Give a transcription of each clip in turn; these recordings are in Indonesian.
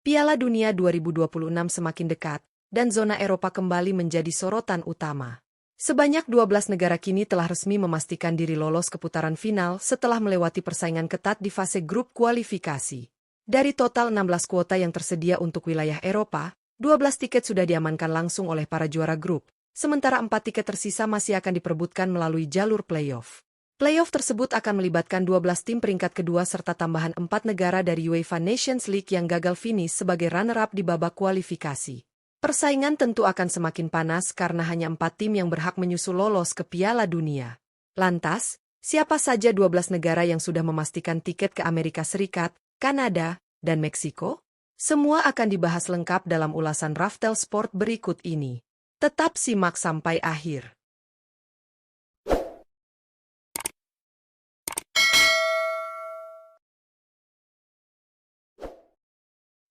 Piala Dunia 2026 semakin dekat, dan zona Eropa kembali menjadi sorotan utama. Sebanyak 12 negara kini telah resmi memastikan diri lolos ke putaran final setelah melewati persaingan ketat di fase grup kualifikasi. Dari total 16 kuota yang tersedia untuk wilayah Eropa, 12 tiket sudah diamankan langsung oleh para juara grup, sementara 4 tiket tersisa masih akan diperebutkan melalui jalur playoff. Playoff tersebut akan melibatkan 12 tim peringkat kedua serta tambahan 4 negara dari UEFA Nations League yang gagal finish sebagai runner-up di babak kualifikasi. Persaingan tentu akan semakin panas karena hanya 4 tim yang berhak menyusul lolos ke Piala Dunia. Lantas, siapa saja 12 negara yang sudah memastikan tiket ke Amerika Serikat, Kanada, dan Meksiko? Semua akan dibahas lengkap dalam ulasan Raftel Sport berikut ini. Tetap simak sampai akhir.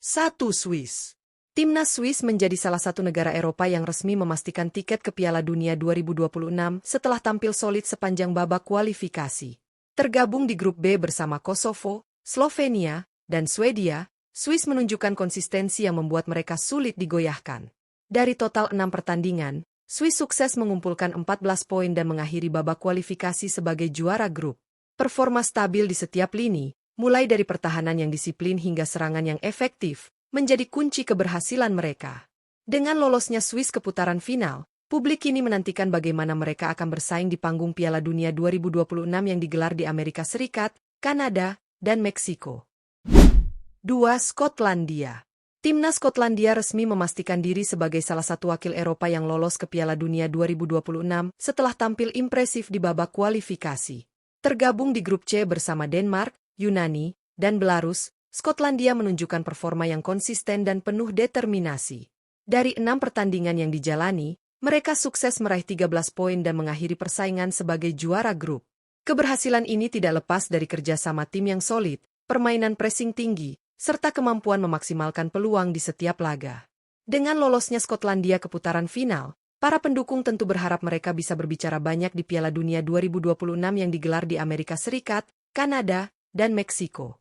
Satu Swiss. Timnas Swiss menjadi salah satu negara Eropa yang resmi memastikan tiket ke Piala Dunia 2026 setelah tampil solid sepanjang babak kualifikasi. Tergabung di grup B bersama Kosovo, Slovenia, dan Swedia, Swiss menunjukkan konsistensi yang membuat mereka sulit digoyahkan. Dari total 6 pertandingan, Swiss sukses mengumpulkan 14 poin dan mengakhiri babak kualifikasi sebagai juara grup. Performa stabil di setiap lini, mulai dari pertahanan yang disiplin hingga serangan yang efektif, menjadi kunci keberhasilan mereka. Dengan lolosnya Swiss ke putaran final, publik kini menantikan bagaimana mereka akan bersaing di panggung Piala Dunia 2026 yang digelar di Amerika Serikat, Kanada, dan Meksiko. 2. Skotlandia. Timnas Skotlandia resmi memastikan diri sebagai salah satu wakil Eropa yang lolos ke Piala Dunia 2026 setelah tampil impresif di babak kualifikasi. Tergabung di grup C bersama Denmark, Yunani, dan Belarus, Skotlandia menunjukkan performa yang konsisten dan penuh determinasi. Dari 6 pertandingan yang dijalani, mereka sukses meraih 13 poin dan mengakhiri persaingan sebagai juara grup. Keberhasilan ini tidak lepas dari kerjasama tim yang solid, permainan pressing tinggi, serta kemampuan memaksimalkan peluang di setiap laga. Dengan lolosnya Skotlandia ke putaran final, para pendukung tentu berharap mereka bisa berbicara banyak di Piala Dunia 2026 yang digelar di Amerika Serikat, Kanada, dan Meksiko.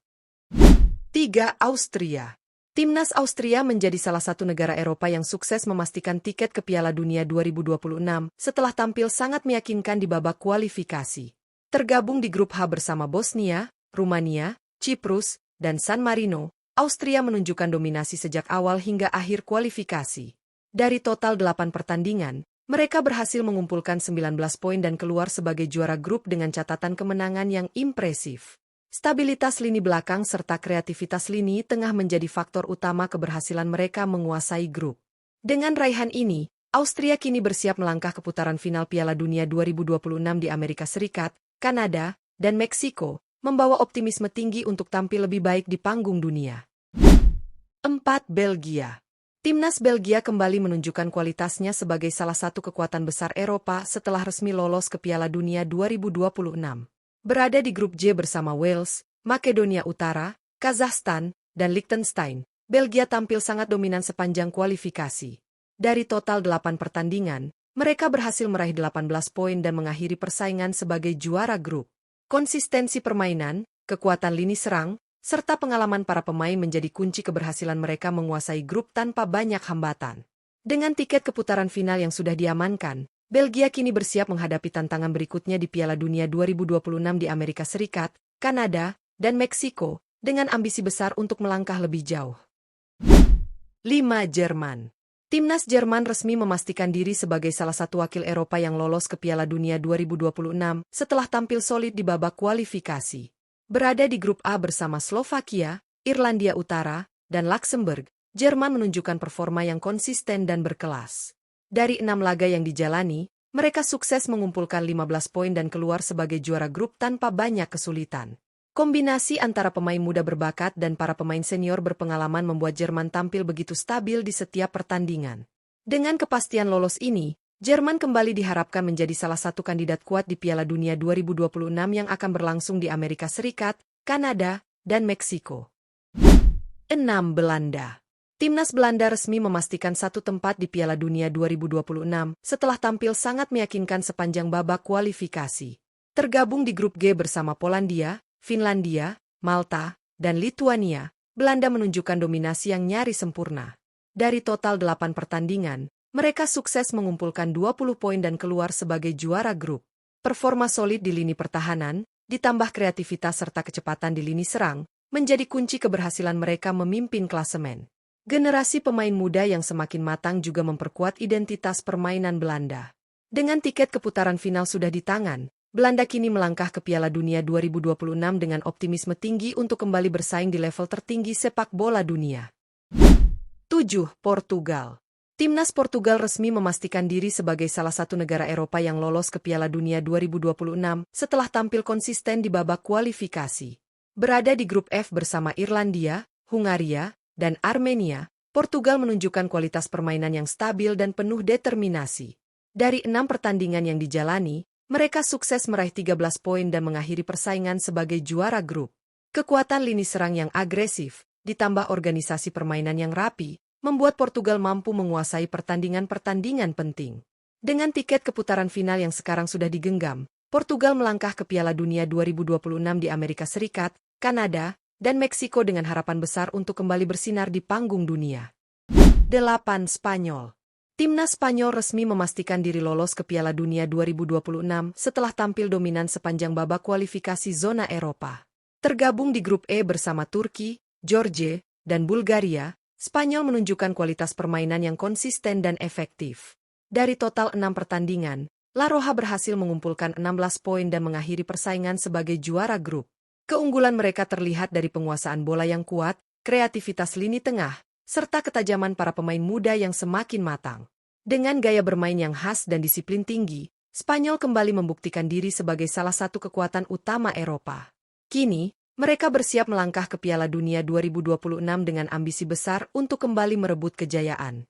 3. Austria. Timnas Austria menjadi salah satu negara Eropa yang sukses memastikan tiket ke Piala Dunia 2026 setelah tampil sangat meyakinkan di babak kualifikasi. Tergabung di grup H bersama Bosnia, Rumania, Ciprus, dan San Marino, Austria menunjukkan dominasi sejak awal hingga akhir kualifikasi. Dari total 8 pertandingan, mereka berhasil mengumpulkan 19 poin dan keluar sebagai juara grup dengan catatan kemenangan yang impresif. Stabilitas lini belakang serta kreativitas lini tengah menjadi faktor utama keberhasilan mereka menguasai grup. Dengan raihan ini, Austria kini bersiap melangkah ke putaran final Piala Dunia 2026 di Amerika Serikat, Kanada, dan Meksiko, membawa optimisme tinggi untuk tampil lebih baik di panggung dunia. 4. Belgia. Timnas Belgia kembali menunjukkan kualitasnya sebagai salah satu kekuatan besar Eropa setelah resmi lolos ke Piala Dunia 2026. Berada di grup J bersama Wales, Makedonia Utara, Kazakhstan, dan Liechtenstein, Belgia tampil sangat dominan sepanjang kualifikasi. Dari total 8 pertandingan, mereka berhasil meraih 18 poin dan mengakhiri persaingan sebagai juara grup. Konsistensi permainan, kekuatan lini serang, serta pengalaman para pemain menjadi kunci keberhasilan mereka menguasai grup tanpa banyak hambatan. Dengan tiket ke putaran final yang sudah diamankan, Belgia kini bersiap menghadapi tantangan berikutnya di Piala Dunia 2026 di Amerika Serikat, Kanada, dan Meksiko, dengan ambisi besar untuk melangkah lebih jauh. 5. Jerman. Timnas Jerman resmi memastikan diri sebagai salah satu wakil Eropa yang lolos ke Piala Dunia 2026 setelah tampil solid di babak kualifikasi. Berada di grup A bersama Slovakia, Irlandia Utara, dan Luxembourg, Jerman menunjukkan performa yang konsisten dan berkelas. Dari 6 laga yang dijalani, mereka sukses mengumpulkan 15 poin dan keluar sebagai juara grup tanpa banyak kesulitan. Kombinasi antara pemain muda berbakat dan para pemain senior berpengalaman membuat Jerman tampil begitu stabil di setiap pertandingan. Dengan kepastian lolos ini, Jerman kembali diharapkan menjadi salah satu kandidat kuat di Piala Dunia 2026 yang akan berlangsung di Amerika Serikat, Kanada, dan Meksiko. 6. Belanda. Timnas Belanda resmi memastikan satu tempat di Piala Dunia 2026 setelah tampil sangat meyakinkan sepanjang babak kualifikasi. Tergabung di grup G bersama Polandia, Finlandia, Malta, dan Lituania, Belanda menunjukkan dominasi yang nyaris sempurna. Dari total 8 pertandingan, mereka sukses mengumpulkan 20 poin dan keluar sebagai juara grup. Performa solid di lini pertahanan, ditambah kreativitas serta kecepatan di lini serang, menjadi kunci keberhasilan mereka memimpin klasemen. Generasi pemain muda yang semakin matang juga memperkuat identitas permainan Belanda. Dengan tiket keputaran final sudah di tangan, Belanda kini melangkah ke Piala Dunia 2026 dengan optimisme tinggi untuk kembali bersaing di level tertinggi sepak bola dunia. 7. Portugal. Timnas Portugal resmi memastikan diri sebagai salah satu negara Eropa yang lolos ke Piala Dunia 2026 setelah tampil konsisten di babak kualifikasi. Berada di grup F bersama Irlandia, Hungaria, dan Armenia, Portugal menunjukkan kualitas permainan yang stabil dan penuh determinasi. Dari 6 pertandingan yang dijalani, mereka sukses meraih 13 poin dan mengakhiri persaingan sebagai juara grup. Kekuatan lini serang yang agresif, ditambah organisasi permainan yang rapi, membuat Portugal mampu menguasai pertandingan-pertandingan penting. Dengan tiket keputaran final yang sekarang sudah digenggam, Portugal melangkah ke Piala Dunia 2026 di Amerika Serikat, Kanada, dan Meksiko dengan harapan besar untuk kembali bersinar di panggung dunia. 8. Spanyol. Timnas Spanyol resmi memastikan diri lolos ke Piala Dunia 2026 setelah tampil dominan sepanjang babak kualifikasi zona Eropa. Tergabung di grup E bersama Turki, Georgia, dan Bulgaria, Spanyol menunjukkan kualitas permainan yang konsisten dan efektif. Dari total 6 pertandingan, La Roja berhasil mengumpulkan 16 poin dan mengakhiri persaingan sebagai juara grup. Keunggulan mereka terlihat dari penguasaan bola yang kuat, kreativitas lini tengah, serta ketajaman para pemain muda yang semakin matang. Dengan gaya bermain yang khas dan disiplin tinggi, Spanyol kembali membuktikan diri sebagai salah satu kekuatan utama Eropa. Kini, mereka bersiap melangkah ke Piala Dunia 2026 dengan ambisi besar untuk kembali merebut kejayaan.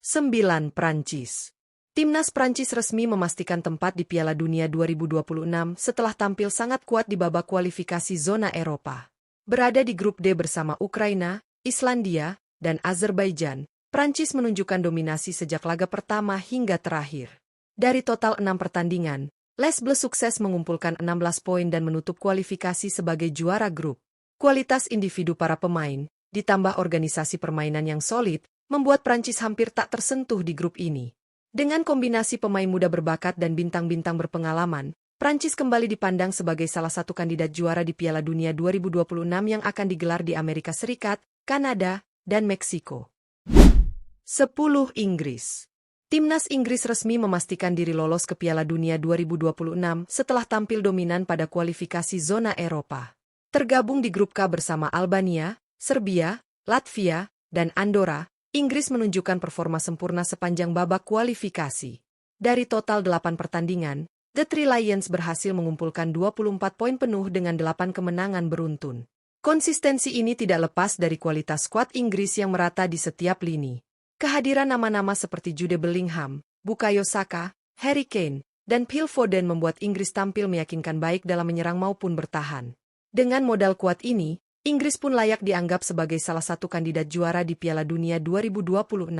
9. Prancis. Timnas Prancis resmi memastikan tempat di Piala Dunia 2026 setelah tampil sangat kuat di babak kualifikasi zona Eropa. Berada di grup D bersama Ukraina, Islandia, dan Azerbaijan, Prancis menunjukkan dominasi sejak laga pertama hingga terakhir. Dari total 6 pertandingan, Les Bleus sukses mengumpulkan 16 poin dan menutup kualifikasi sebagai juara grup. Kualitas individu para pemain, ditambah organisasi permainan yang solid, membuat Prancis hampir tak tersentuh di grup ini. Dengan kombinasi pemain muda berbakat dan bintang-bintang berpengalaman, Prancis kembali dipandang sebagai salah satu kandidat juara di Piala Dunia 2026 yang akan digelar di Amerika Serikat, Kanada, dan Meksiko. 10. Inggris. Timnas Inggris resmi memastikan diri lolos ke Piala Dunia 2026 setelah tampil dominan pada kualifikasi zona Eropa. Tergabung di grup K bersama Albania, Serbia, Latvia, dan Andorra, Inggris menunjukkan performa sempurna sepanjang babak kualifikasi. Dari total 8 pertandingan, The Three Lions berhasil mengumpulkan 24 poin penuh dengan 8 kemenangan beruntun. Konsistensi ini tidak lepas dari kualitas skuad Inggris yang merata di setiap lini. Kehadiran nama-nama seperti Jude Bellingham, Bukayo Saka, Harry Kane, dan Phil Foden membuat Inggris tampil meyakinkan baik dalam menyerang maupun bertahan. Dengan modal kuat ini, Inggris pun layak dianggap sebagai salah satu kandidat juara di Piala Dunia 2026.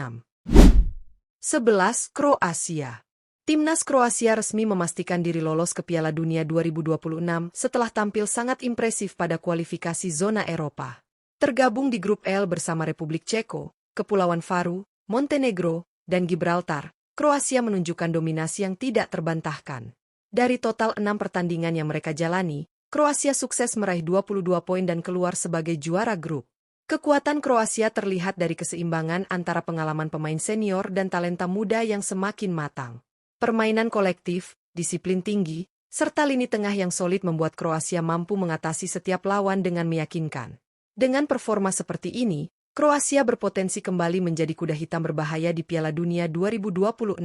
11. Kroasia. Timnas Kroasia resmi memastikan diri lolos ke Piala Dunia 2026 setelah tampil sangat impresif pada kualifikasi zona Eropa. Tergabung di grup L bersama Republik Ceko, Kepulauan Faroe, Montenegro, dan Gibraltar, Kroasia menunjukkan dominasi yang tidak terbantahkan. Dari total 6 pertandingan yang mereka jalani, Kroasia sukses meraih 22 poin dan keluar sebagai juara grup. Kekuatan Kroasia terlihat dari keseimbangan antara pengalaman pemain senior dan talenta muda yang semakin matang. Permainan kolektif, disiplin tinggi, serta lini tengah yang solid membuat Kroasia mampu mengatasi setiap lawan dengan meyakinkan. Dengan performa seperti ini, Kroasia berpotensi kembali menjadi kuda hitam berbahaya di Piala Dunia 2026.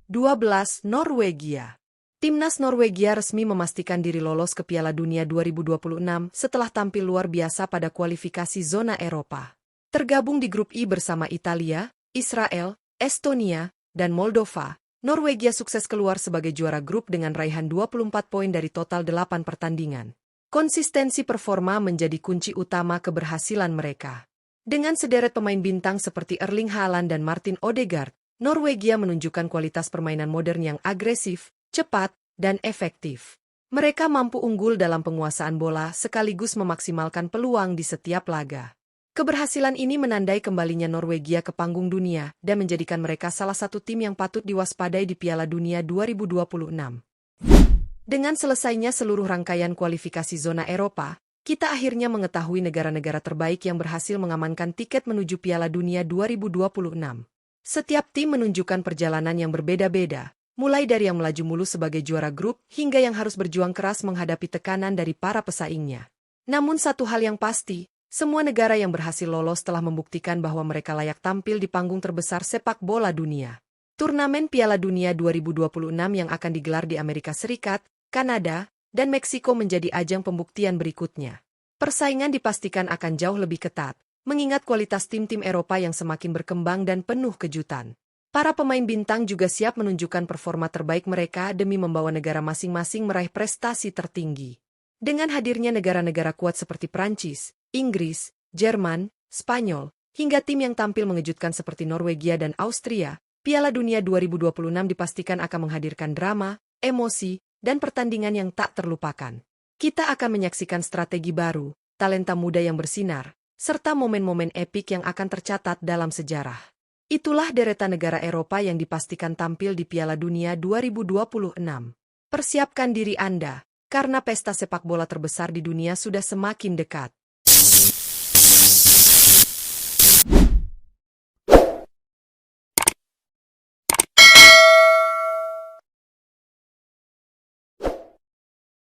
12. Norwegia. Timnas Norwegia resmi memastikan diri lolos ke Piala Dunia 2026 setelah tampil luar biasa pada kualifikasi zona Eropa. Tergabung di grup I bersama Italia, Israel, Estonia, dan Moldova, Norwegia sukses keluar sebagai juara grup dengan raihan 24 poin dari total 8 pertandingan. Konsistensi performa menjadi kunci utama keberhasilan mereka. Dengan sederet pemain bintang seperti Erling Haaland dan Martin Odegaard, Norwegia menunjukkan kualitas permainan modern yang agresif, cepat, dan efektif. Mereka mampu unggul dalam penguasaan bola sekaligus memaksimalkan peluang di setiap laga. Keberhasilan ini menandai kembalinya Norwegia ke panggung dunia dan menjadikan mereka salah satu tim yang patut diwaspadai di Piala Dunia 2026. Dengan selesainya seluruh rangkaian kualifikasi zona Eropa, kita akhirnya mengetahui negara-negara terbaik yang berhasil mengamankan tiket menuju Piala Dunia 2026. Setiap tim menunjukkan perjalanan yang berbeda-beda, mulai dari yang melaju mulus sebagai juara grup hingga yang harus berjuang keras menghadapi tekanan dari para pesaingnya. Namun satu hal yang pasti, semua negara yang berhasil lolos telah membuktikan bahwa mereka layak tampil di panggung terbesar sepak bola dunia. Turnamen Piala Dunia 2026 yang akan digelar di Amerika Serikat, Kanada, dan Meksiko menjadi ajang pembuktian berikutnya. Persaingan dipastikan akan jauh lebih ketat, mengingat kualitas tim-tim Eropa yang semakin berkembang dan penuh kejutan. Para pemain bintang juga siap menunjukkan performa terbaik mereka demi membawa negara masing-masing meraih prestasi tertinggi. Dengan hadirnya negara-negara kuat seperti Prancis, Inggris, Jerman, Spanyol, hingga tim yang tampil mengejutkan seperti Norwegia dan Austria, Piala Dunia 2026 dipastikan akan menghadirkan drama, emosi, dan pertandingan yang tak terlupakan. Kita akan menyaksikan strategi baru, talenta muda yang bersinar, serta momen-momen epik yang akan tercatat dalam sejarah. Itulah deretan negara Eropa yang dipastikan tampil di Piala Dunia 2026. Persiapkan diri Anda, karena pesta sepak bola terbesar di dunia sudah semakin dekat.